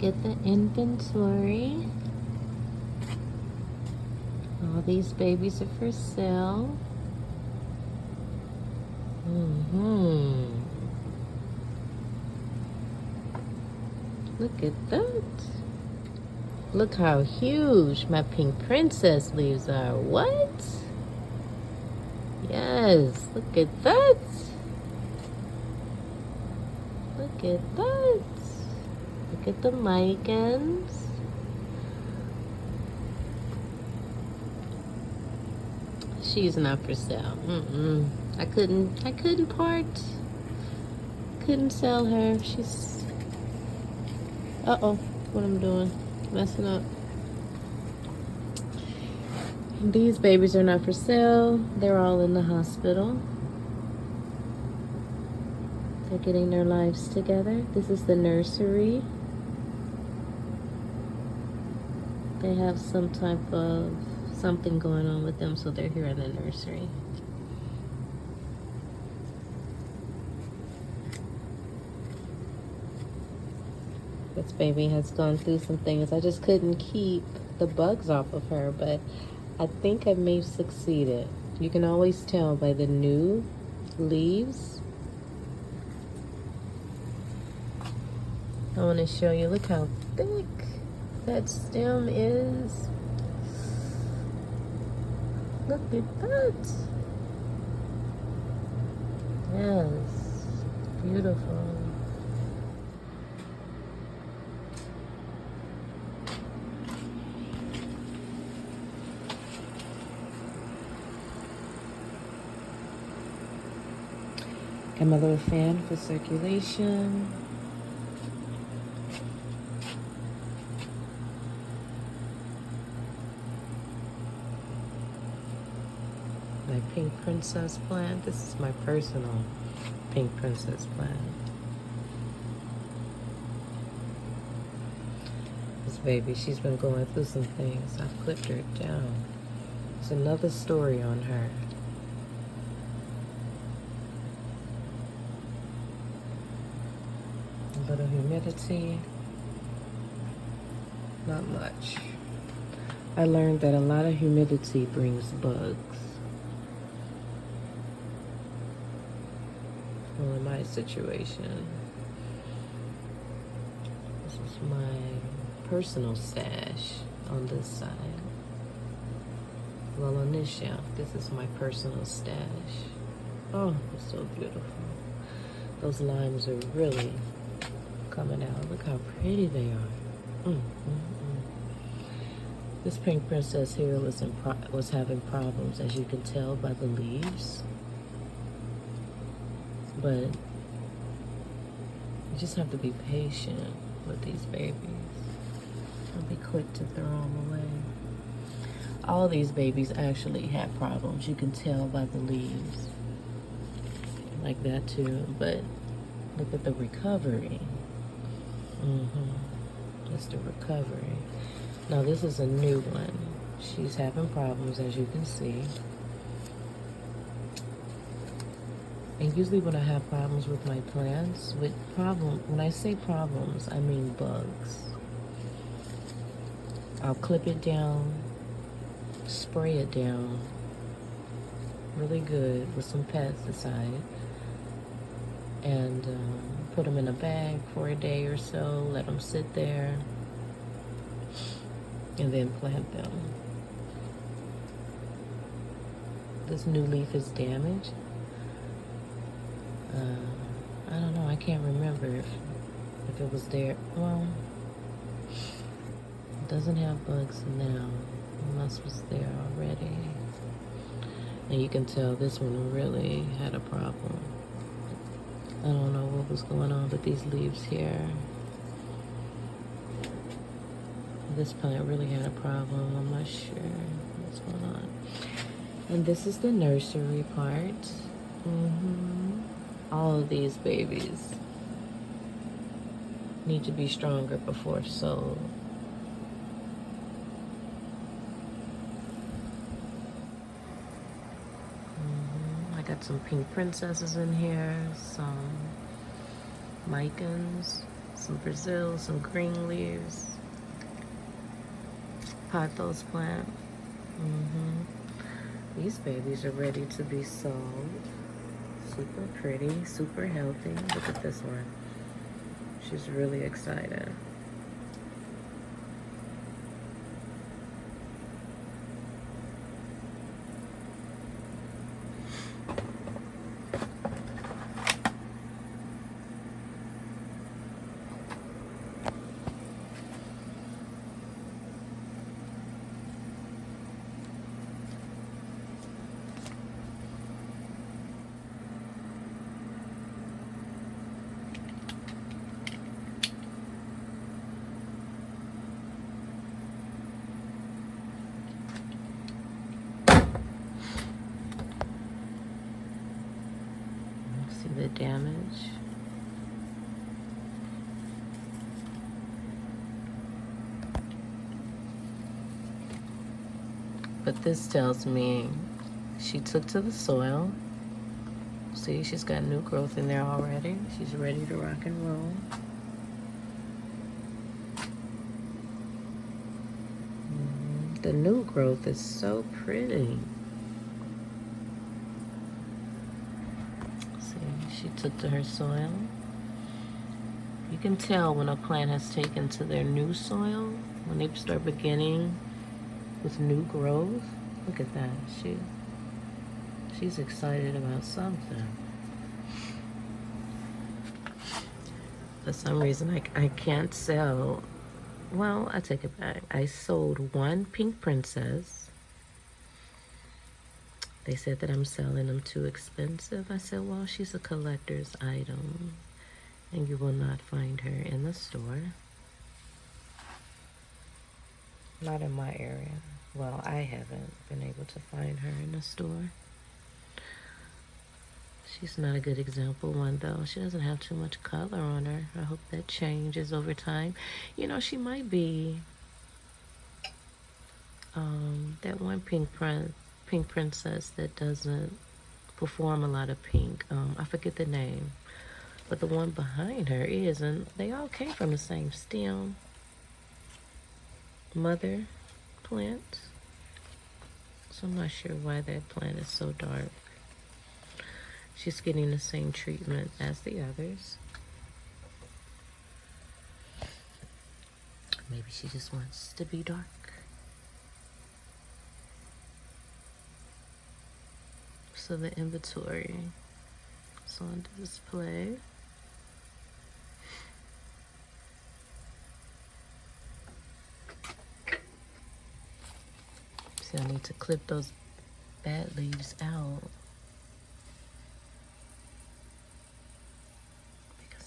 Look at the inventory. All these babies are for sale. Look at that. Look how huge my pink princess leaves are. What? Yes, look at that. Look at that. Look at the micans. She's not for sale. I couldn't part. Couldn't sell her. She's, uh-oh, what I'm doing. Messing up. These babies are not for sale. They're all in the hospital. They're getting their lives together. This is the nursery. They have some type of something going on with them, so they're here in the nursery. This baby has gone through some things. I just couldn't keep the bugs off of her, but I think I may have succeeded. You can always tell by the new leaves. I want to show you, look how thick that stem is. Look at that. Yes, beautiful. Got my little fan for circulation. My pink princess plant. This is my personal pink princess plant. This baby, she's been going through some things. I've clipped her down. There's another story on her. A little humidity. Not much. I learned that a lot of humidity brings bugs. Well, in my situation, this is my personal stash on this side. Well, on this shelf, this is my personal stash. Oh, it's so beautiful. Those limes are really coming out. Look how pretty they are. This pink princess here was having problems, as you can tell by the leaves. But you just have to be patient with these babies. Don't be quick to throw them away. All these babies actually have problems. You can tell by the leaves. Like that too. But look at the recovery. Just the recovery. Now this is a new one. She's having problems, as you can see. And usually when I have problems with my plants, when I say problems, I mean bugs. I'll clip it down, spray it down really good with some pesticide, and put them in a bag for a day or so, let them sit there, and then plant them. This new leaf is damaged. I don't know, I can't remember if it was there. Well, it doesn't have bugs now, unless was there already. And you can tell this one really had a problem. I don't know what was going on with these leaves here. This plant really had a problem. I'm not sure what's going on. And this is the nursery part. All of these babies need to be stronger before sold. I got some pink princesses in here, some micans, Some Brazil, some green leaves. Pothos plant. These babies are ready to be sold. Super pretty, super healthy. Look at this one. She's really excited. See the damage. But this tells me she took to the soil. See, she's got new growth in there already. She's ready to rock and roll. The new growth is so pretty. See, she took to her soil. You can tell when a plant has taken to their new soil, when they start beginning with new growth. Look at that. She's excited about something. For some reason, I can't sell. Well, I take it back. I sold one pink princess. They said that I'm selling them too expensive. I said, well, she's a collector's item, and you will not find her in the store. Not in my area. Well, I haven't been able to find her in the store. She's not a good example one, though. She doesn't have too much color on her. I hope that changes over time. You know, she might be that one pink princess that doesn't perform a lot of pink. I forget the name. But the one behind her is, and they all came from the same stem. Mother plant. So I'm not sure why that plant is so dark. She's getting the same treatment as the others. Maybe she just wants to be dark. So the inventory is on display. See, I need to clip those bad leaves out.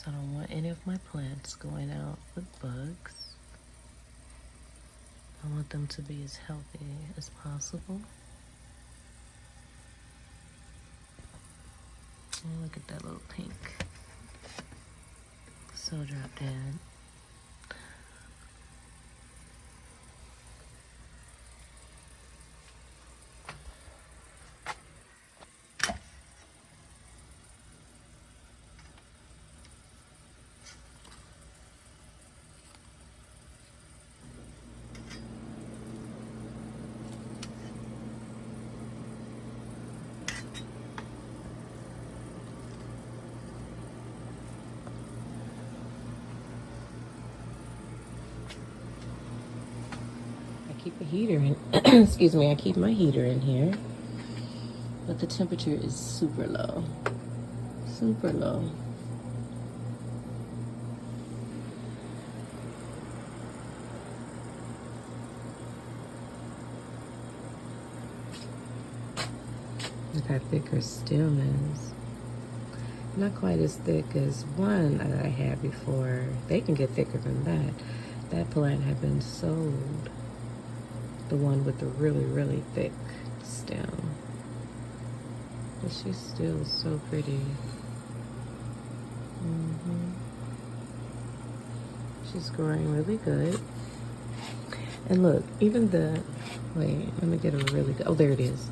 I don't want any of my plants going out with bugs. I want them to be as healthy as possible. Oh, look at that little pink. So drop dead. Keep a heater in. Excuse me, I keep my heater in here, but the temperature is super low. Super low. Look how thick her stem is. Not quite as thick as one that I had before. They can get thicker than that. That plant had been sold. The one with the really, really thick stem. But she's still so pretty. She's growing really good. And look, even the, wait, let me get a really good, oh, there it is.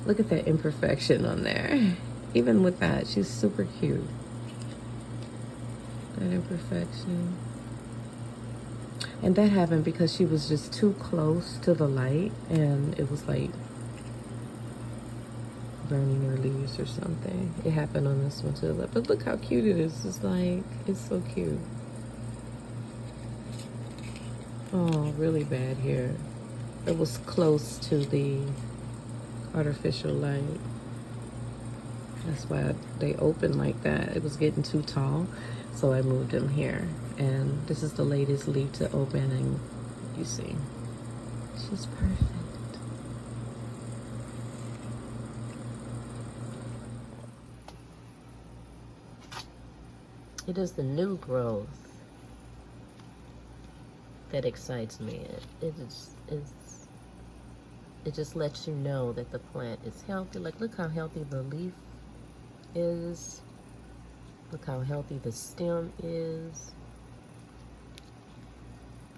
Look at that imperfection on there. Even with that, she's super cute. That imperfection. And that happened because she was just too close to the light, and it was like burning her leaves or something. It happened on this one too. But look how cute it is. It's like, it's so cute. Oh, really bad here. It was close to the artificial light. That's why they opened like that. It was getting too tall, so I moved them here. And this is the latest leaf to open, and you see, she's perfect. It is the new growth that excites me. It just lets you know that the plant is healthy. Like, look how healthy the leaf is. Look how healthy the stem is.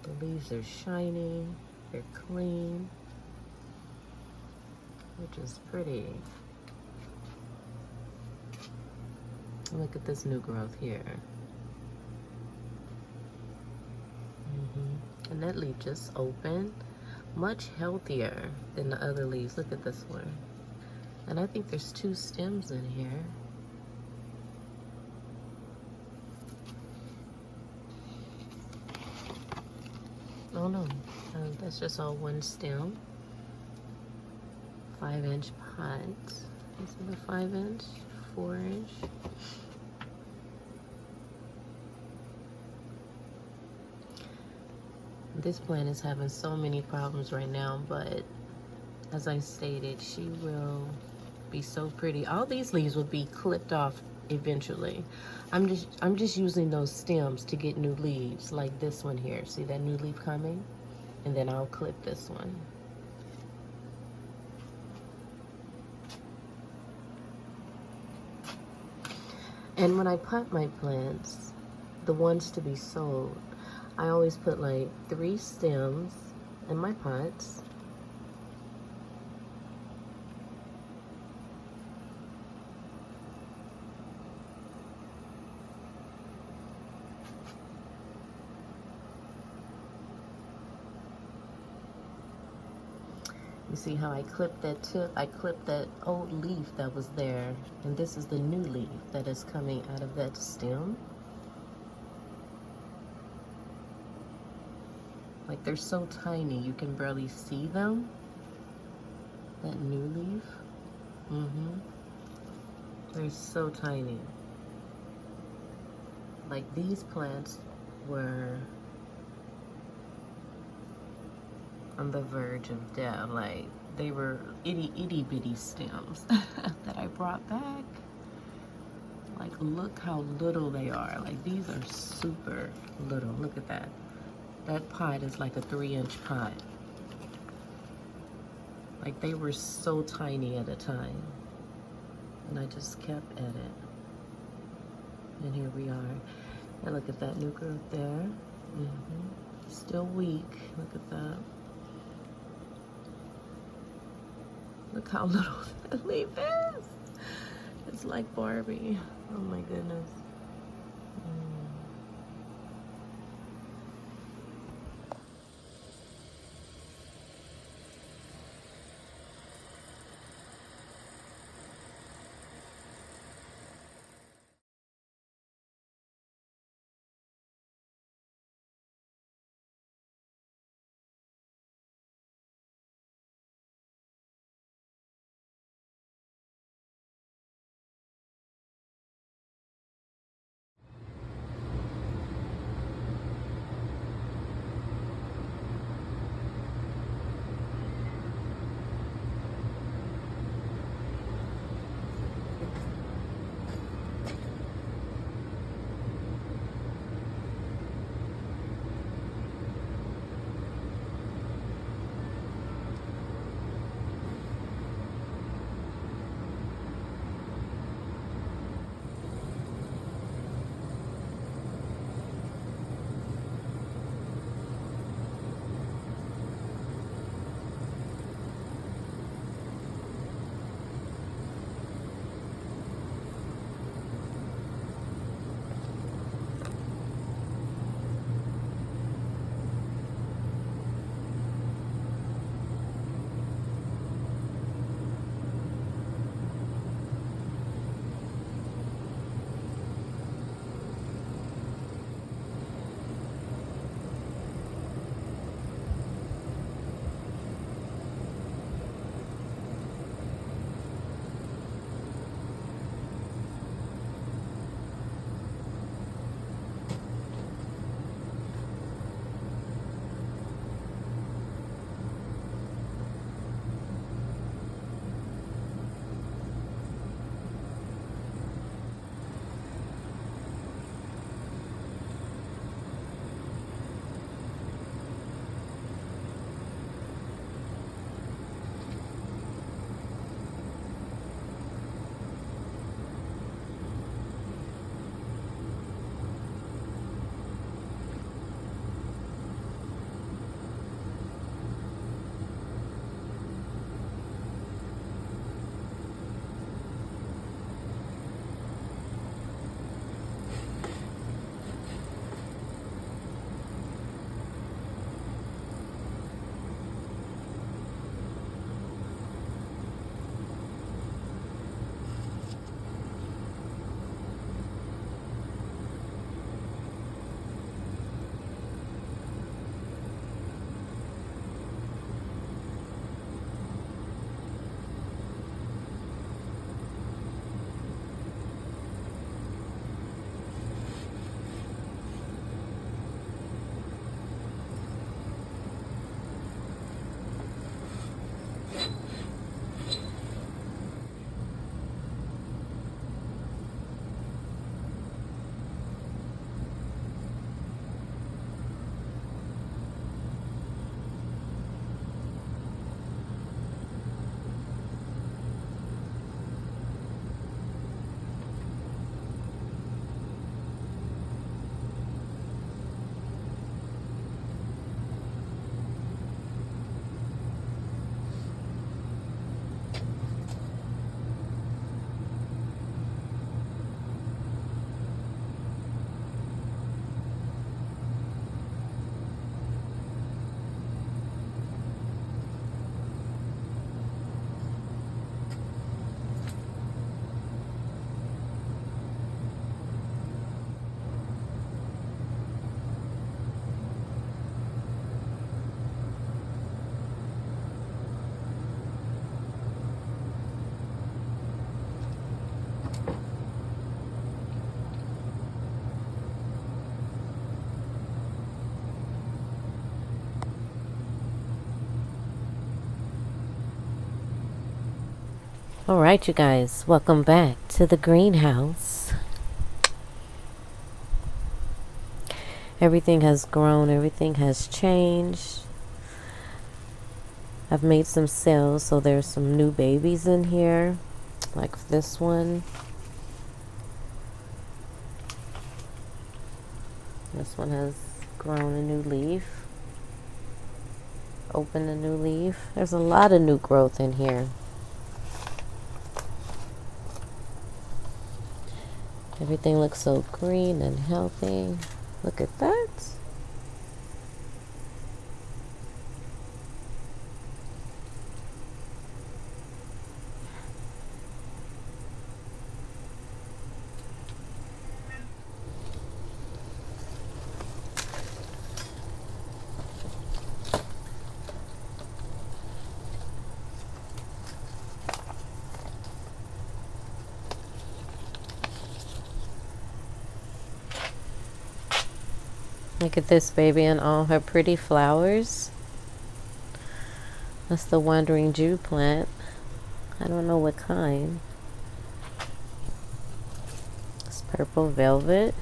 The leaves are shiny, they're clean, which is pretty. Look at this new growth here. And that leaf just opened, much healthier than the other leaves. Look at this one. And I think there's 2 stems in here. Oh no, that's just all one stem. 5-inch pot. Is it a 5-inch? 4-inch? This plant is having so many problems right now, but as I stated, she will be so pretty. All these leaves will be clipped off eventually. I'm just using those stems to get new leaves, like this one here. See that new leaf coming? And then I'll clip this one. And when I pot my plants, the ones to be sold, I always put like 3 stems in my pots. You see how I clipped that tip? I clipped that old leaf that was there, and this is the new leaf that is coming out of that stem. Like, they're so tiny, you can barely see them. That new leaf. They're so tiny. Like, these plants were on the verge of death. Like, they were itty bitty stems that I brought back. Like, look how little they are. Like, these are super little. Look at that. That pot is like a 3-inch pot. Like, they were so tiny at a time. And I just kept at it. And here we are. And look at that new growth there. Still weak. Look at that. Look how little that leaf is. It's like Barbie. Oh my goodness. Alright, you guys, welcome back to the greenhouse. Everything has grown, everything has changed. I've made some cells, so there's some new babies in here, like this one. This one has grown a new leaf, opened a new leaf. There's a lot of new growth in here. Everything looks so green and healthy. Look at that. Look at this baby and all her pretty flowers. That's the wandering Jew plant. I don't know what kind. It's purple velvet.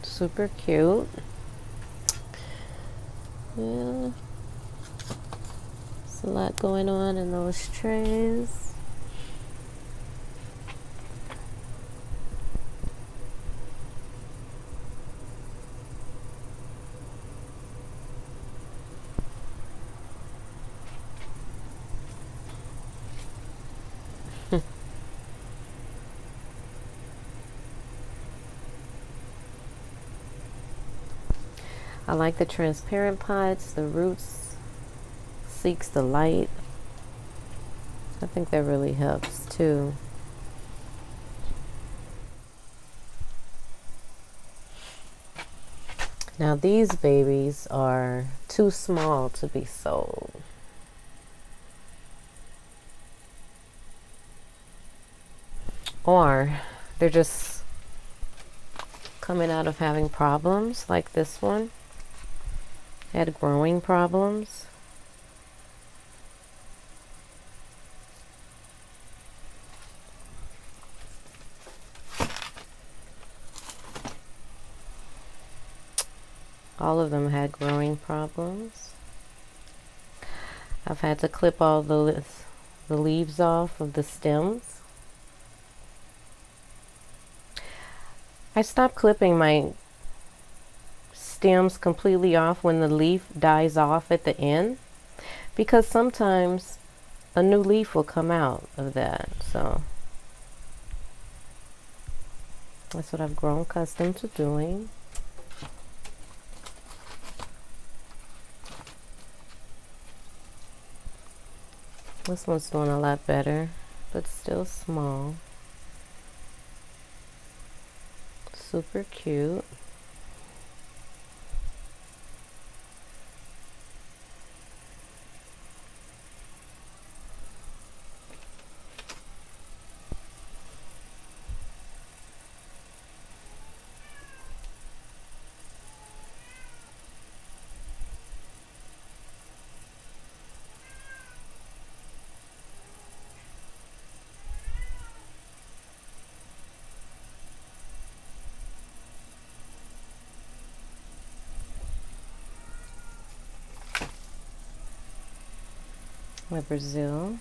Super cute. Yeah. There's a lot going on in those trays. I like the transparent pots. The roots seeks the light. I think that really helps too. Now these babies are too small to be sold. Or they're just coming out of having problems, like this one had growing problems. All of them had growing problems. I've had to clip all the leaves off of the stems. I stopped clipping my stems completely off when the leaf dies off at the end, because sometimes a new leaf will come out of that. So that's what I've grown accustomed to doing. This one's doing a lot better, but still small. Super cute. My Brazil,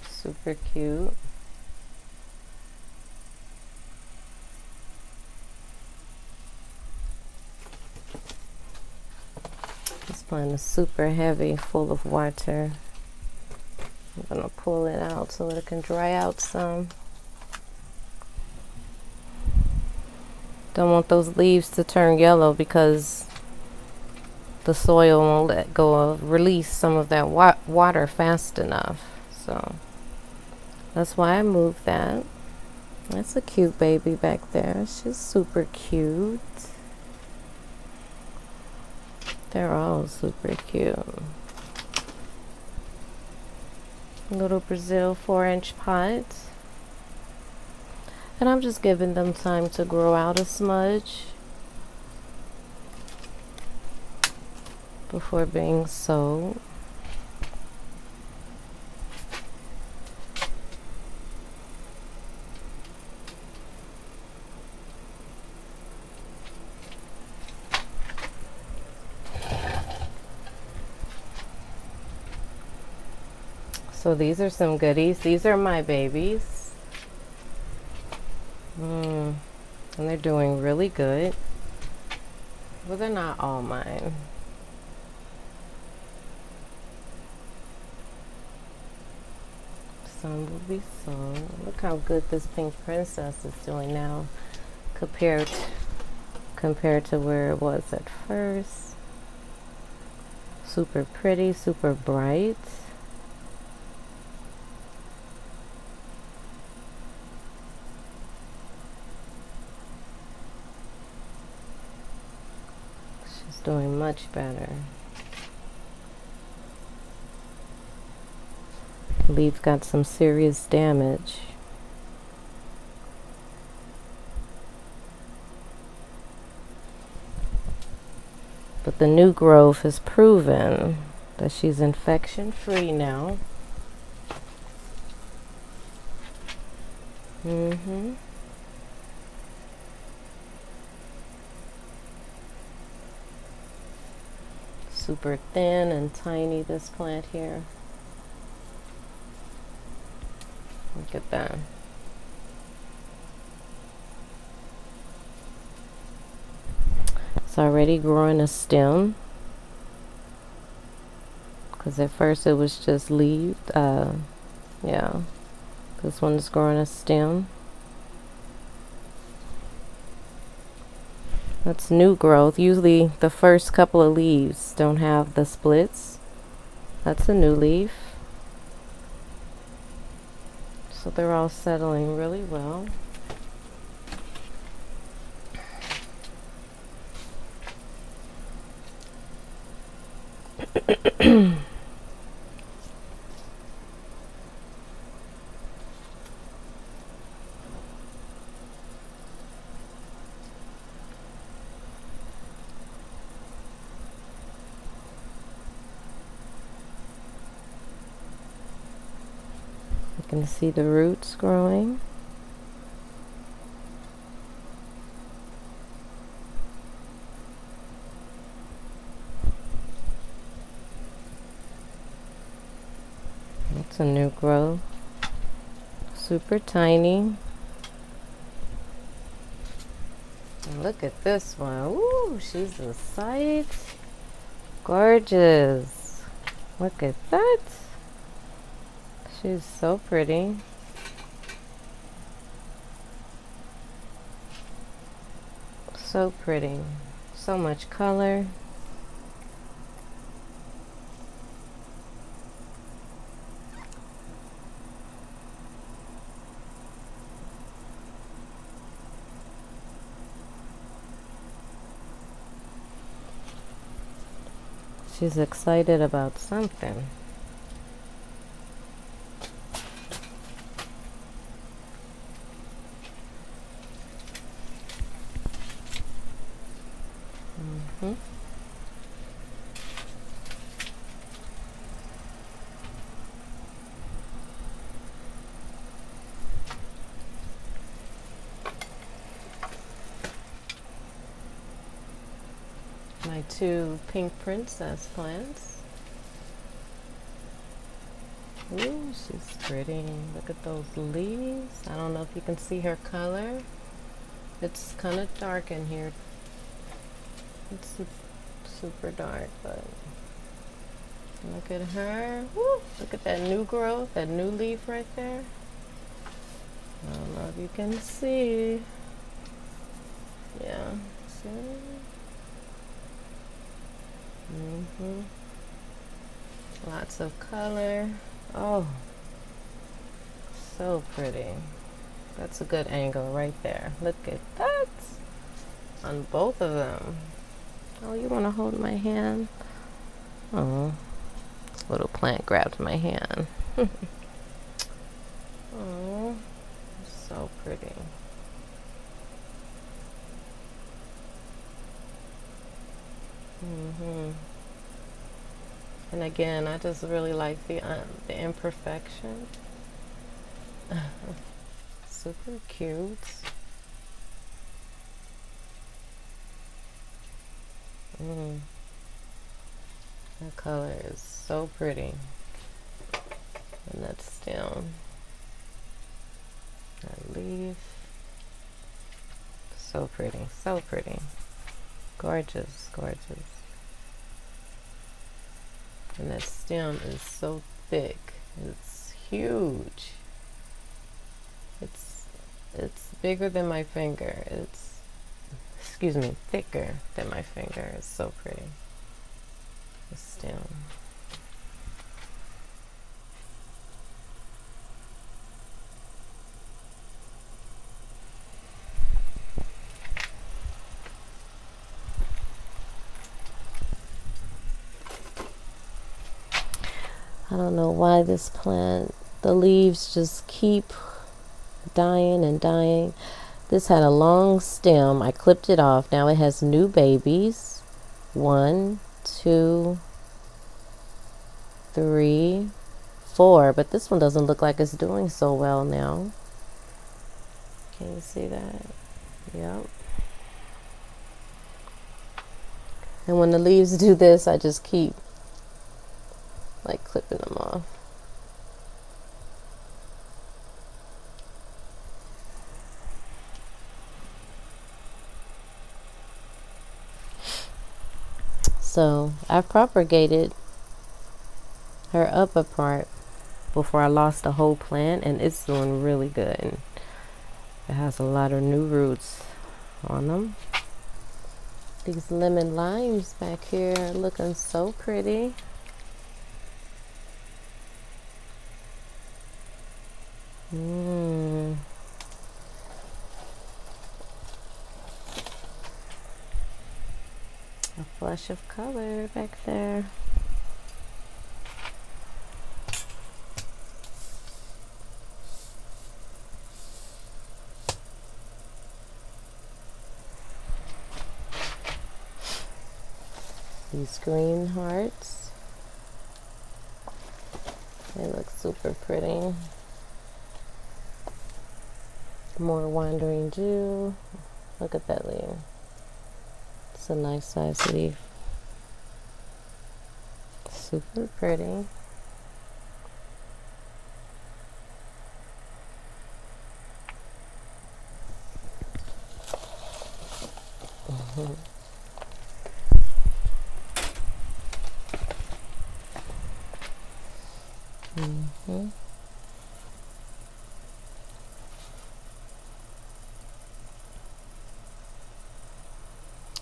super cute. This plant is super heavy, full of water. I'm gonna pull it out so it can dry out some. Don't want those leaves to turn yellow because the soil won't let go of, release some of that water fast enough. So that's why I moved that. That's a cute baby back there. She's super cute. They're all super cute. Little Brazil 4-inch pots. And I'm just giving them time to grow out a smudge before being sowed. So these are some goodies. These are my babies. And they're doing really good. Well, they're not all mine. Some will be sold. Look how good this pink princess is doing now compared to where it was at first. Super pretty, super bright. She's doing much better. Leaf got some serious damage. But the new growth has proven that she's infection free now. Super thin and tiny, this plant here. Look at that. It's already growing a stem. Because at first it was just leaves. Yeah. This one's growing a stem. That's new growth. Usually the first couple of leaves don't have the splits. That's a new leaf. So they're all settling really well. You can see the roots growing. That's a new growth. Super tiny. And look at this one. Ooh, she's a sight. Gorgeous. Look at that. She's so pretty. So pretty. So much color. She's excited about something. My two pink princess plants. Ooh, she's pretty. Look at those leaves. I don't know if you can see her color. It's kind of dark in here. It's super dark, but look at her. Woo, look at that new growth, that new leaf right there. I don't know if you can see. Yeah, see? Lots of color. Oh, so pretty. That's a good angle right there. Look at that on both of them. Oh, you want to hold my hand? Oh, this little plant grabbed my hand. Oh, so pretty. And again, I just really like the imperfection. Super cute. That color is so pretty. And that stem, that leaf, so pretty, so pretty. Gorgeous, gorgeous. And that stem is so thick. It's huge. It's bigger than my finger. It's, excuse me, thicker than my finger. It's so pretty. The stem. I don't know why this plant, the leaves just keep dying and dying. This had a long stem. I clipped it off. Now it has new babies. 1, 2, 3, 4. But this one doesn't look like it's doing so well now. Can you see that? Yep. And when the leaves do this, I just keep like clipping them off. So I propagated her upper part before I lost the whole plant, and it's doing really good. It has a lot of new roots on them. These lemon limes back here are looking so pretty. A flush of color back there. These green hearts, they look super pretty. More wandering Jew. Look at that leaf. It's a nice size leaf. Super pretty.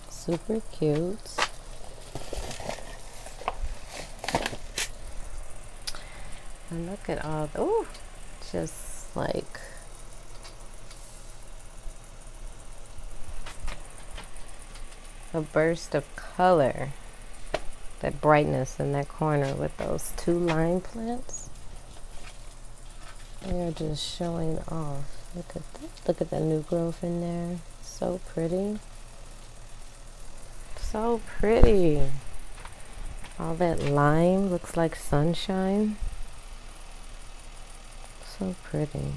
Super cute. And look at all the, ooh, just like a burst of color. That brightness in that corner with those 2 lime plants. They are just showing off. Look at that. Look at the new growth in there. So pretty. So pretty. All that lime looks like sunshine. So pretty.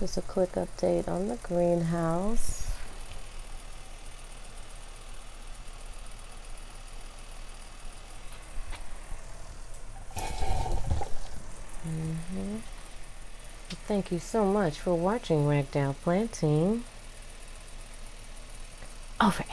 Just a quick update on the greenhouse. Thank you so much for watching Ragdoll Planting. Over.